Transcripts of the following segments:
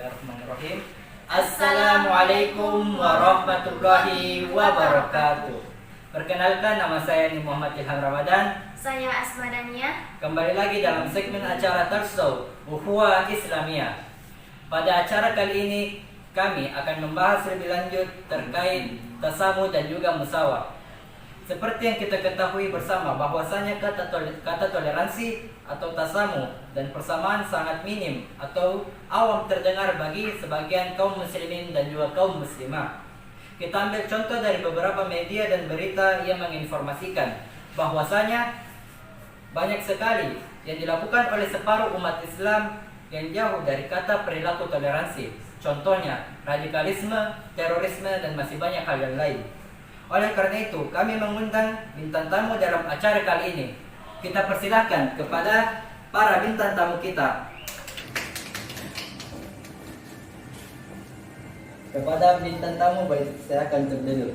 Bismillahirrahmanirrahim. Assalamualaikum warahmatullahi wabarakatuh. Perkenalkan, nama saya Muhammad Ilham Ramadan. Saya Asma Dania. Kembali lagi dalam segmen acara Talkshow Ukhuwah Islamiyah. Pada acara kali ini kami akan membahas lebih lanjut terkait tasamu dan juga musawah. Seperti yang kita ketahui bersama bahwasanya kata toleransi atau tasamu dan persamaan sangat minim atau awam terdengar bagi sebagian kaum muslimin dan juga kaum muslimah. Kita ambil contoh dari beberapa media dan berita yang menginformasikan bahwasanya banyak sekali yang dilakukan oleh separuh umat Islam yang jauh dari kata perilaku toleransi. Contohnya radikalisme, terorisme, dan masih banyak hal yang lain. Oleh karena itu, kami mengundang bintang tamu dalam acara kali ini. Kita persilahkan kepada para bintang tamu kita. Kepada bintang tamu, silakan untuk duduk.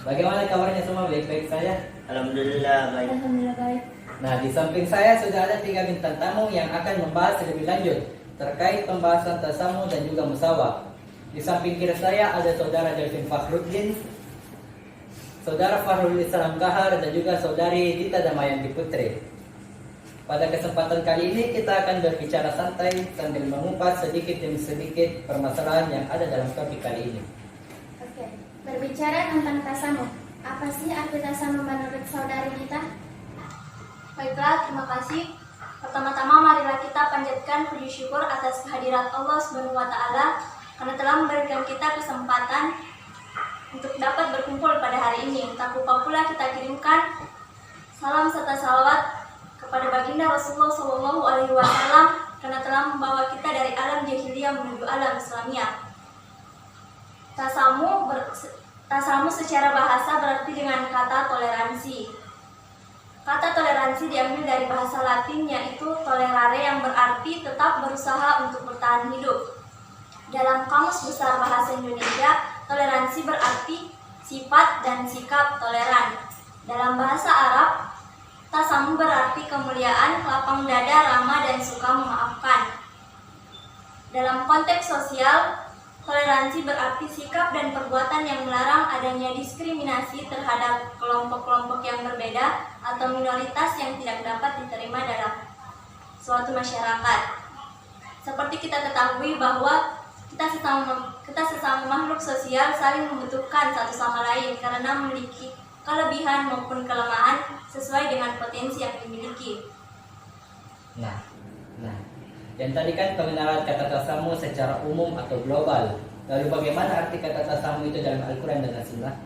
Bagaimana kabarnya semua? Baik-baik saja? Alhamdulillah baik. Alhamdulillah baik. Nah, di samping saya sudah ada 3 bintang tamu yang akan membahas lebih lanjut terkait pembahasan tasamu dan juga musawah. Di samping kiri saya ada saudara Delvin Fakhruddin, saudara Fahrul Islam Kahar, dan juga saudari Dita Damayanti Putri. Pada kesempatan kali ini kita akan berbicara santai sambil mengupas sedikit demi sedikit permasalahan yang ada dalam topik kali ini. Oke, berbicara tentang tasamu. Apa sih arti tasamu menurut saudari Dita? Baiklah, terima kasih. Pertama-tama marilah kita panjatkan puji syukur atas kehadirat Allah Subhanahu wa taala karena telah memberikan kita kesempatan untuk dapat berkumpul pada hari ini. Tak lupa pula kita kirimkan salam serta salawat kepada baginda Rasulullah SAW karena telah membawa kita dari alam jahiliyah menuju alam Islamiyah. Tasamu secara bahasa berarti dengan kata toleransi. Kata toleransi diambil dari bahasa Latin yaitu tolerare yang berarti tetap berusaha untuk bertahan hidup. Dalam Kamus Besar Bahasa Indonesia, toleransi berarti sifat dan sikap toleran. Dalam bahasa Arab, tasamu berarti kemuliaan, lapang dada, ramah, dan suka memaafkan. Dalam konteks sosial, toleransi berarti sikap dan perbuatan yang melarang adanya diskriminasi terhadap kelompok-kelompok yang berbeda atau minoritas yang tidak dapat diterima dalam suatu masyarakat. Seperti kita ketahui bahwa kita sesama makhluk sosial saling membutuhkan satu sama lain karena memiliki kelebihan maupun kelemahan sesuai dengan potensi yang dimiliki. Nah, dan tadi kan pengenalan kata tasamu secara umum atau global. Lalu bagaimana arti kata tasamu itu dalam Al-Quran dan As-Sunnah?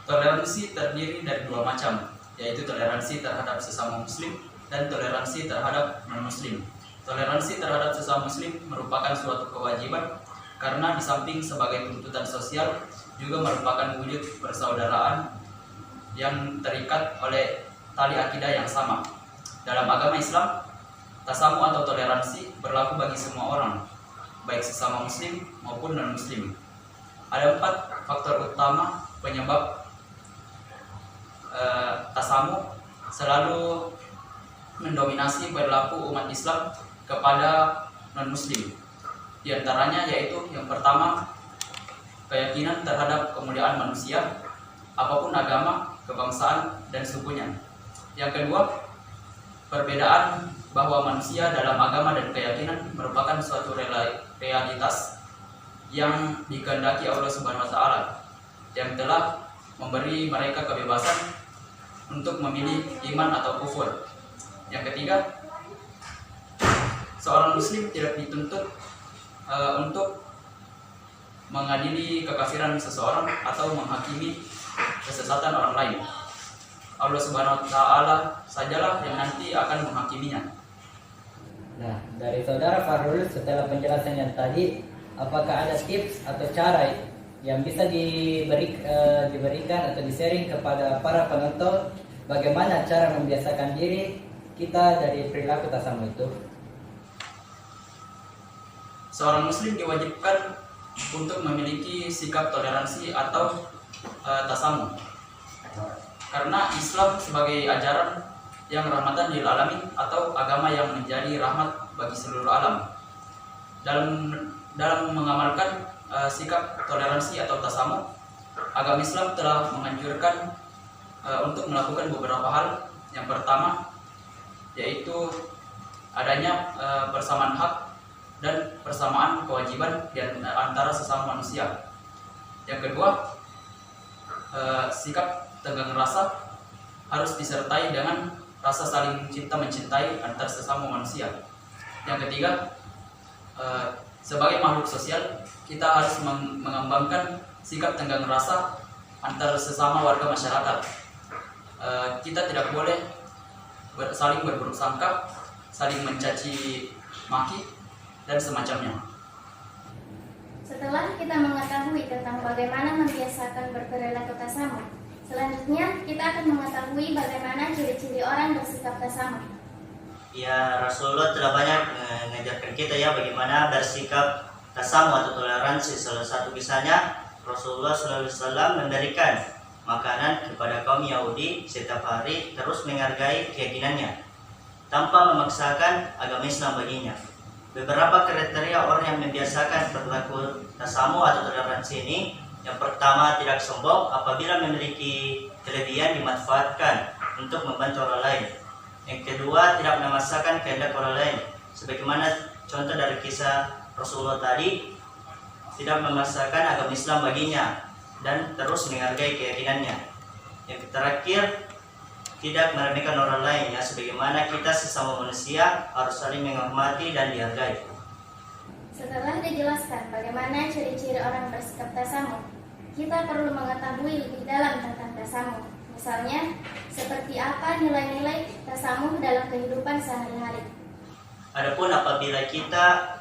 Toleransi terdiri dari 2 macam, yaitu toleransi terhadap sesama muslim dan toleransi terhadap non-muslim. Toleransi terhadap sesama muslim merupakan suatu kewajiban karena di samping sebagai tuntutan sosial juga merupakan wujud persaudaraan yang terikat oleh tali akidah yang sama. Dalam agama Islam, tasamu atau toleransi berlaku bagi semua orang, baik sesama muslim maupun non-muslim. Ada 4 faktor utama penyebab tasamu selalu mendominasi perilaku umat Islam kepada non-muslim. Di antaranya yaitu yang pertama, keyakinan terhadap kemuliaan manusia, apapun agama, kebangsaan, dan sukunya. Yang kedua, perbedaan bahwa manusia dalam agama dan keyakinan merupakan suatu realitas yang dikehendaki Allah Subhanahu wa taala yang telah memberi mereka kebebasan untuk memilih iman atau kufur. Yang ketiga, seorang muslim tidak dituntut untuk mengadili kekafiran seseorang atau menghakimi kesesatan orang lain. Allah Subhanahu wa taala sajalah yang nanti akan menghakiminya. Nah, dari saudara Fahrul, setelah penjelasan yang tadi, apakah ada tips atau cara yang bisa diberikan atau di-sharing kepada para penonton bagaimana cara membiasakan diri kita dari perilaku tasamu itu? Seorang muslim diwajibkan untuk memiliki sikap toleransi atau tasamu. Karena Islam sebagai ajaran yang rahmatan lil alamin atau agama yang menjadi rahmat bagi seluruh alam. dalam mengamalkan sikap toleransi atau tasamuh, agama Islam telah menganjurkan untuk melakukan beberapa hal. Yang pertama yaitu adanya persamaan hak dan persamaan kewajiban di antara sesama manusia. Yang kedua, sikap tenggang rasa harus disertai dengan rasa saling cinta mencintai antar sesama manusia. Yang ketiga, sebagai makhluk sosial, kita harus mengembangkan sikap tenggang rasa antar sesama warga masyarakat. Kita tidak boleh saling berburuk sangka, saling mencaci maki, dan semacamnya. Setelah kita mengetahui tentang bagaimana membiasakan berperilaku tasamuh, selanjutnya kita akan mengetahui bagaimana ciri-ciri orang bersikap tasamuh. Ya, Rasulullah telah banyak mengajarkan kita ya bagaimana bersikap tasamuh atau toleransi. Salah satu kisahnya, Rasulullah SAW memberikan makanan kepada kaum Yahudi setiap hari, terus menghargai keyakinannya tanpa memaksakan agama Islam baginya. Beberapa kriteria orang yang membiasakan perilaku tasamuh atau toleransi ini: yang pertama, tidak sombong. Apabila memiliki kelebihan dimanfaatkan untuk membantu orang lain. Yang kedua, tidak memaksakan kehendak orang lain, sebagaimana contoh dari kisah Rasulullah tadi, tidak memaksakan agama Islam baginya dan terus menghargai keyakinannya. Yang terakhir, tidak meremehkan orang lain, ya, sebagaimana kita sesama manusia harus saling menghormati dan dihargai. Setelah dijelaskan bagaimana ciri-ciri orang bersikap tasamuh, kita perlu mengetahui lebih dalam tentang tasamuh. Misalnya, seperti apa nilai-nilai tasamuh dalam kehidupan sehari-hari. Adapun apabila kita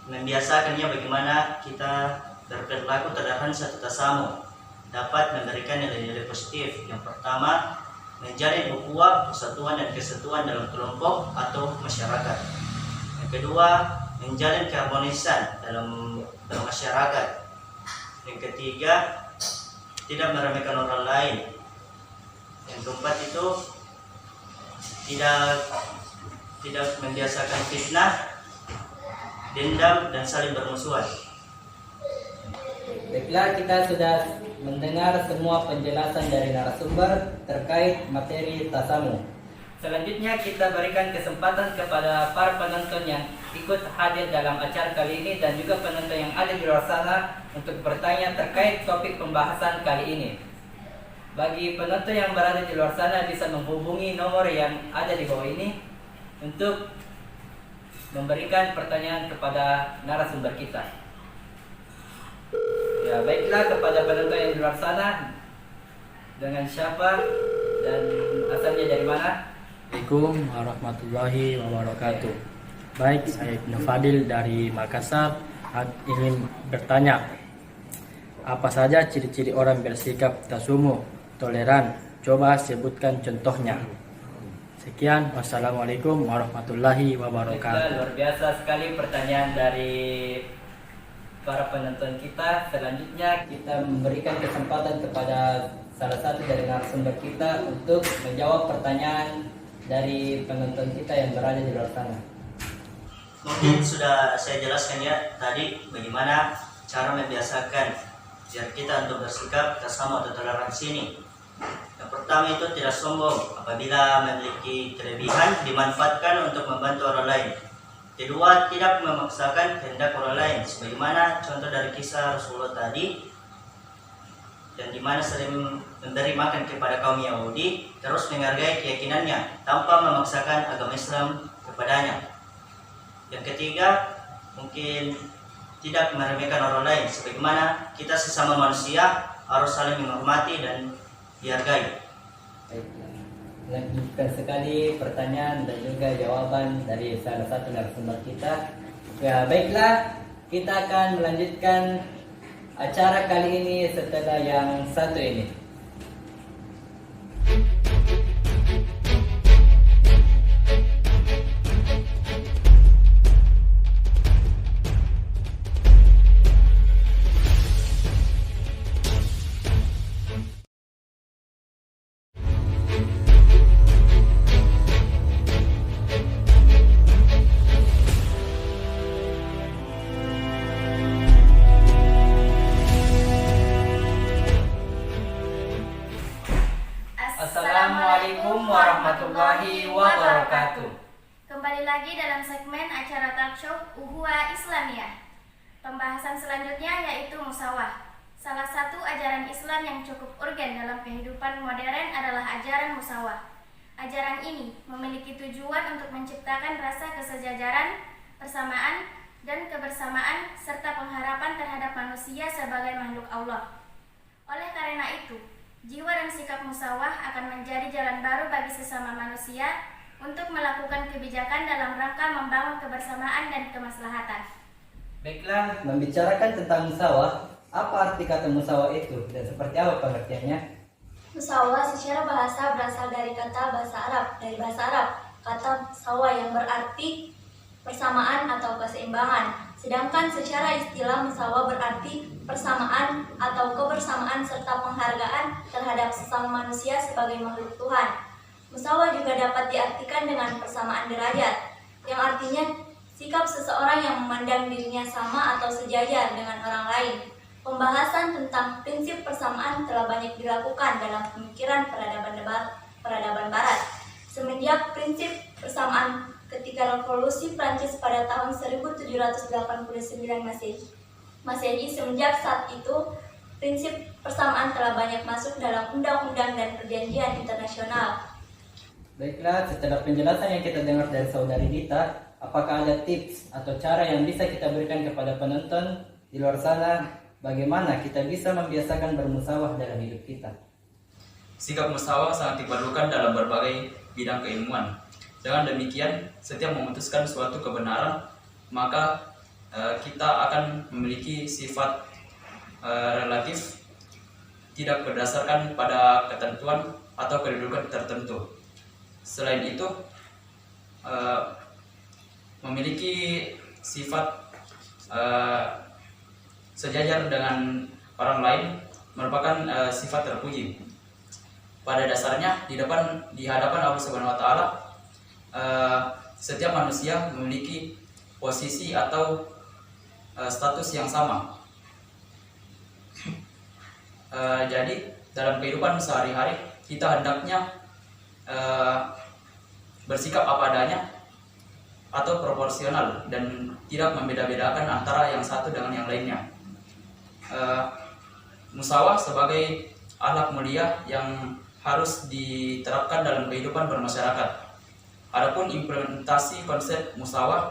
membiasakannya, bagaimana kita berperilaku terhadap satu tasamuh, dapat memberikan nilai-nilai positif. Yang pertama, menjalin ukhuwah, persatuan dan kesatuan dalam kelompok atau masyarakat. Yang kedua, menjalin keharmonisan dalam masyarakat. Yang ketiga, tidak meremehkan orang lain. Yang keempat itu tidak membiasakan fitnah, dendam, dan saling bermusuhan. Baiklah, kita sudah mendengar semua penjelasan dari narasumber terkait materi tasamuh. Selanjutnya kita berikan kesempatan kepada para penonton yang ikut hadir dalam acara kali ini dan juga penonton yang ada di luar sana untuk bertanya terkait topik pembahasan kali ini. Bagi penonton yang berada di luar sana bisa menghubungi nomor yang ada di bawah ini untuk memberikan pertanyaan kepada narasumber kita. Ya, baiklah, kepada penonton yang di luar sana, dengan siapa dan asalnya dari mana? Assalamualaikum warahmatullahi wabarakatuh. Baik, saya Ibnu Fadil dari Makassar. Ingin bertanya, apa saja ciri-ciri orang bersikap tasamuh, toleran? Coba sebutkan contohnya. Sekian, wassalamualaikum warahmatullahi wabarakatuh. Luar biasa sekali pertanyaan dari para penonton kita. Selanjutnya kita memberikan kesempatan kepada salah satu dari narasumber kita untuk menjawab pertanyaan dari penonton kita yang berada di luar sana. Mungkin sudah saya jelaskan ya tadi bagaimana cara membiasakan biar kita untuk bersikap tasamuh atau toleransi ini. Yang pertama itu tidak sombong. Apabila memiliki kelebihan dimanfaatkan untuk membantu orang lain. Kedua, tidak memaksakan kehendak orang lain, sebagaimana contoh dari kisah Rasulullah tadi, dan di mana sering memberi makan kepada kaum Yahudi, terus menghargai keyakinannya tanpa memaksakan agama Islam kepadanya. Yang ketiga, mungkin tidak meremehkan orang lain, sebagaimana kita sesama manusia harus saling menghormati dan dihargai. Lanjutkan sekali pertanyaan dan juga jawaban dari salah satu narasumber kita. Ya, baiklah, kita akan melanjutkan acara kali ini setelah yang satu ini. Ukhuwah Islamiyah. Pembahasan selanjutnya yaitu musawah. Salah satu ajaran Islam yang cukup urgen dalam kehidupan modern adalah ajaran musawah. Ajaran ini memiliki tujuan untuk menciptakan rasa kesejajaran, persamaan, dan kebersamaan serta pengharapan terhadap manusia sebagai makhluk Allah. Oleh karena itu, jiwa dan sikap musawah akan menjadi jalan baru bagi sesama manusia untuk melakukan kebijakan dalam rangka membangun kebersamaan dan kemaslahatan. Baiklah, membicarakan tentang musawah, apa arti kata musawah itu dan seperti apa pengertiannya? Musawah secara bahasa berasal dari bahasa Arab, kata sawa yang berarti persamaan atau keseimbangan. Sedangkan secara istilah musawah berarti persamaan atau kebersamaan serta penghargaan terhadap sesama manusia sebagai makhluk Tuhan. Musawah juga dapat diartikan dengan persamaan derajat, yang artinya sikap seseorang yang memandang dirinya sama atau sejajar dengan orang lain. Pembahasan tentang prinsip persamaan telah banyak dilakukan dalam pemikiran peradaban Barat. Semenjak prinsip persamaan ketika Revolusi Prancis pada tahun 1789 Masehi, semenjak saat itu prinsip persamaan telah banyak masuk dalam undang-undang dan perjanjian internasional. Baiklah, setelah penjelasan yang kita dengar dari saudari Dita, apakah ada tips atau cara yang bisa kita berikan kepada penonton di luar sana bagaimana kita bisa membiasakan bermusawah dalam hidup kita? Sikap musawah sangat diperlukan dalam berbagai bidang keilmuan. Dengan demikian, setiap memutuskan suatu kebenaran, maka kita akan memiliki sifat relatif, tidak berdasarkan pada ketentuan atau kedudukan tertentu. Selain itu, memiliki sifat sejajar dengan orang lain merupakan sifat terpuji. Pada dasarnya di hadapan Allah Subhanahu wa taala, setiap manusia memiliki posisi atau status yang sama. Jadi dalam kehidupan sehari-hari kita hendaknya bersikap apa adanya atau proporsional dan tidak membeda-bedakan antara yang satu dengan yang lainnya. Musawah sebagai akhlak mulia yang harus diterapkan dalam kehidupan bermasyarakat. Adapun implementasi konsep musawah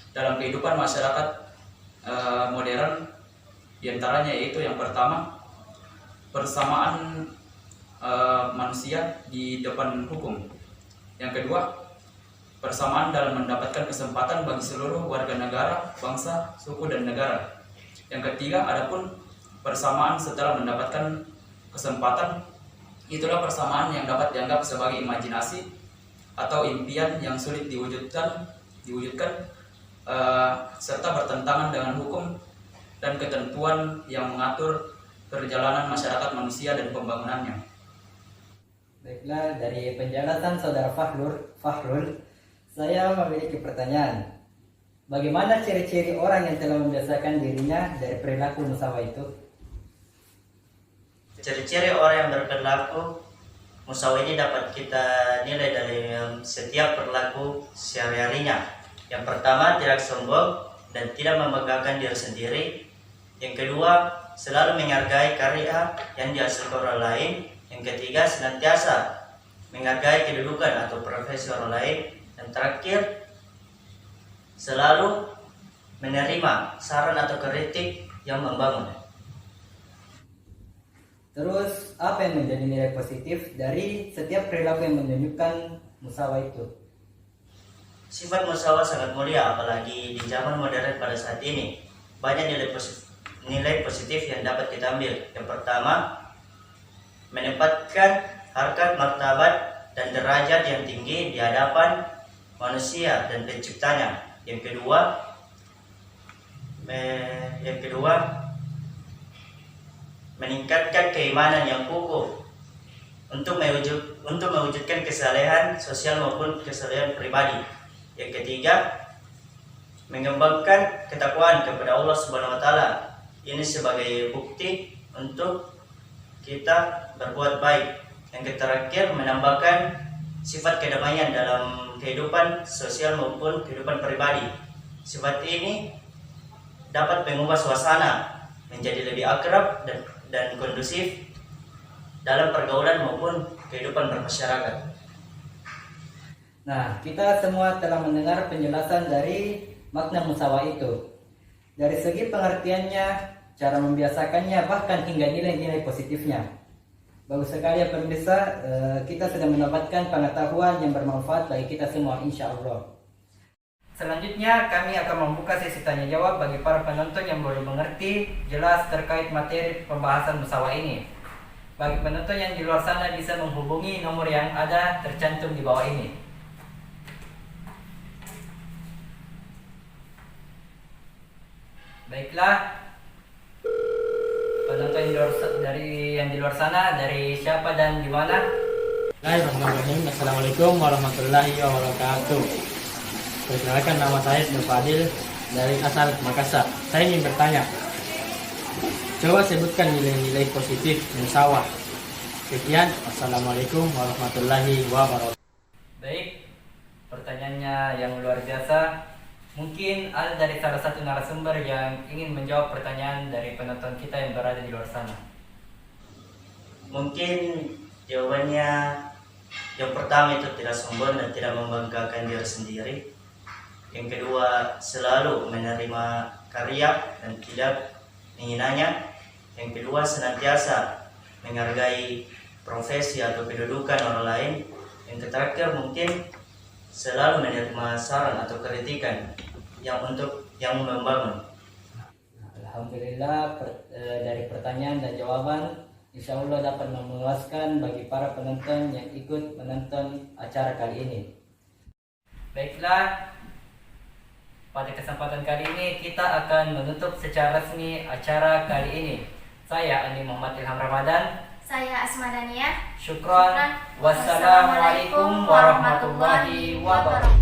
dalam kehidupan masyarakat modern, diantaranya yaitu yang pertama, persamaan manusia di depan hukum. Yang kedua, persamaan dalam mendapatkan kesempatan bagi seluruh warga negara, bangsa, suku, dan negara. Yang ketiga, adapun persamaan setelah mendapatkan kesempatan, itulah persamaan yang dapat dianggap sebagai imajinasi atau impian yang sulit diwujudkan, serta bertentangan dengan hukum dan ketentuan yang mengatur perjalanan masyarakat manusia dan pembangunannya. Baiklah, dari penjelasan saudara Fahrul, saya memiliki pertanyaan. Bagaimana ciri-ciri orang yang telah membiasakan dirinya dari perilaku musawah itu? Ciri-ciri orang yang berperilaku musawah ini dapat kita nilai dari setiap perilaku sehari-harinya. Yang pertama, tidak sombong dan tidak membanggakan diri sendiri. Yang kedua, selalu menghargai karya yang dihasilkan orang lain. Yang ketiga, senantiasa menghargai kedudukan atau profesi orang lain. Dan terakhir, selalu menerima saran atau kritik yang membangun. Terus, apa yang menjadi nilai positif dari setiap perilaku yang menunjukkan musawah itu? Sifat musawah sangat mulia, apalagi di zaman modern pada saat ini. Banyak nilai positif yang dapat kita ambil. Yang pertama, menempatkan harkat, martabat, dan derajat yang tinggi di hadapan manusia dan penciptanya. Yang kedua, meningkatkan keimanan yang kukuh untuk mewujudkan kesalehan sosial maupun kesalehan pribadi. Yang ketiga, mengembangkan ketakwaan kepada Allah Subhanahu wa taala. Ini sebagai bukti untuk kita berbuat baik. Yang terakhir, menambahkan sifat kedamaian dalam kehidupan sosial maupun kehidupan pribadi. Sifat ini dapat mengubah suasana menjadi lebih akrab dan kondusif dalam pergaulan maupun kehidupan bermasyarakat. Nah, kita semua telah mendengar penjelasan dari makna musawah itu. Dari segi pengertiannya, cara membiasakannya, bahkan hingga nilai-nilai positifnya. Bagus sekali ya pemirsa, kita sudah mendapatkan pengetahuan yang bermanfaat bagi kita semua, insya Allah. Selanjutnya, kami akan membuka sesi tanya jawab bagi para penonton yang belum mengerti jelas terkait materi pembahasan musawah ini. Bagi penonton yang di luar sana bisa menghubungi nomor yang ada tercantum di bawah ini. Baiklah, penonton yang di luar sana, dari siapa dan di mana? Bismillahirrahmanirrahim. Assalamualaikum warahmatullahi wabarakatuh. Perkenalkan, nama saya Ibnu Fadil dari asal Makassar. Saya ingin bertanya, coba sebutkan nilai-nilai positif musawah. Sekian, Assalamualaikum warahmatullahi wabarakatuh. Baik, pertanyaannya yang luar biasa. Mungkin ada dari salah satu narasumber yang ingin menjawab pertanyaan dari penonton kita yang berada di luar sana. Mungkin jawabannya yang pertama itu tidak sombong dan tidak membanggakan diri sendiri. Yang kedua, selalu menerima karya dan tidak menghinanya. Yang kedua, senantiasa menghargai profesi atau kedudukan orang lain. Yang terakhir, mungkin selalu menerima saran atau kritikan yang membangun. Alhamdulillah, dari pertanyaan dan jawaban insya Allah dapat memuaskan bagi para penonton yang ikut menonton acara kali ini. Baiklah, pada kesempatan kali ini kita akan menutup secara resmi acara kali ini. Saya Andi Muhammad Ilham Ramadan. Saya Asma Dania. Syukran. Wassalamualaikum warahmatullahi wabarakatuh.